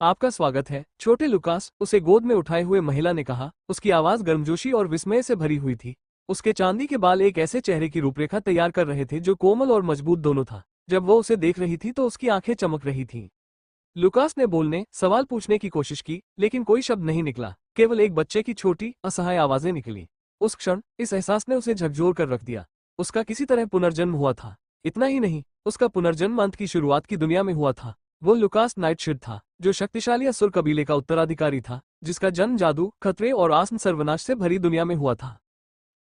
आपका स्वागत है छोटे लुकास, उसे गोद में उठाए हुए महिला ने कहा। उसकी आवाज गर्मजोशी और विस्मय से भरी हुई थी। उसके चांदी के बाल एक ऐसे चेहरे की रूपरेखा तैयार कर रहे थे जो कोमल और मजबूत दोनों था। जब वो उसे देख रही थी तो उसकी आंखें चमक रही थीं। लुकास ने बोलने, सवाल पूछने की कोशिश की, लेकिन कोई शब्द नहीं निकला। केवल एक बच्चे की छोटी, असहाय आवाजें निकली। उस क्षण इस एहसास ने उसे झकझोर कर रख दिया। उसका किसी तरह पुनर्जन्म हुआ था। इतना ही नहीं, उसका पुनर्जन्म अंत की शुरुआत की दुनिया में हुआ था। वो लुकास नाइटशेड था, जो शक्तिशाली असुर कबीले का उत्तराधिकारी था, जिसका जन्म जादू, खतरे और आसन सर्वनाश से भरी दुनिया में हुआ था।